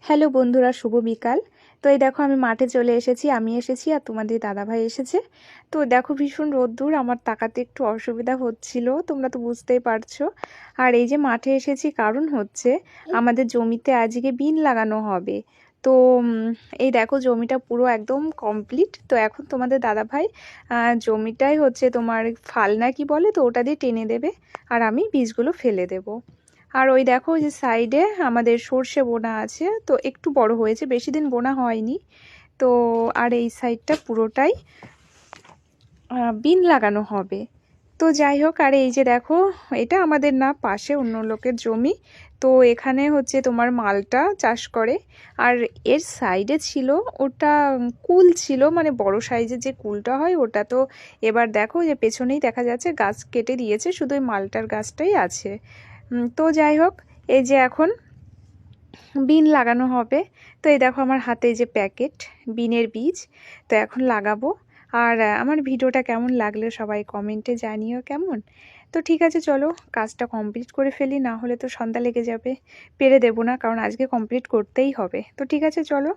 Hello বন্ধুরা, শুভ বিকাল। তো এই দেখো আমি মাঠে চলে এসেছি, আমি এসেছি আর তোমাদের দাদাভাই এসেছে। তো দেখো ভীষণ রোদ্দুর, আমার তাকাতে একটু অসুবিধা হচ্ছিল, তোমরা তো বুঝতেই পারছো। আর এই যে মাঠে এসেছি কারণ হচ্ছে আমাদের জমিতে আজকে বিন লাগানো হবে। তো এই দেখো জমিটা পুরো একদম কমপ্লিট। তো এখন তোমাদের দাদাভাই জমিটাই হচ্ছে তোমার ফালনা কি বলে, তো ওটা দিয়ে টেনে দেবে আর আমি বীজগুলো ফেলে দেবো। আর ওই দেখো যে সাইডে আমাদের সর্ষে বোনা আছে, তো একটু বড় হয়েছে, বেশি দিন বোনা হয়নি। তো আর এই সাইডটা পুরোটাই বিন লাগানো হবে। তো যাই হোক, আর এই যে দেখো এটা আমাদের না, পাশে অন্য লোকের জমি। তো এখানে হচ্ছে তোমার মালটা চাষ করে। আর এর সাইডে ছিল ওটা কুল ছিল, মানে বড় সাইজের যে কুলটা হয় ওটা। তো এবার দেখো যে পেছনেই দেখা যাচ্ছে গাছ কেটে দিয়েছে, শুধু ওই মালটার গাছটাই আছে। তো যাই হোক, এই যে এখন বিন লাগানো হবে। তো এই দেখো আমার হাতে এই যে প্যাকেট বিনের বীজ, তো এখন লাগাবো। আর আমার ভিডিওটা কেমন লাগলো সবাই কমেন্টে জানিও কেমন। তো ঠিক আছে, চলো কাজটা কমপ্লিট করে ফেলি, না হলে তো সন্ধ্যা লেগে যাবে, পেরে দেবো না, কারণ আজকে কমপ্লিট করতেই হবে। তো ঠিক আছে, চলো।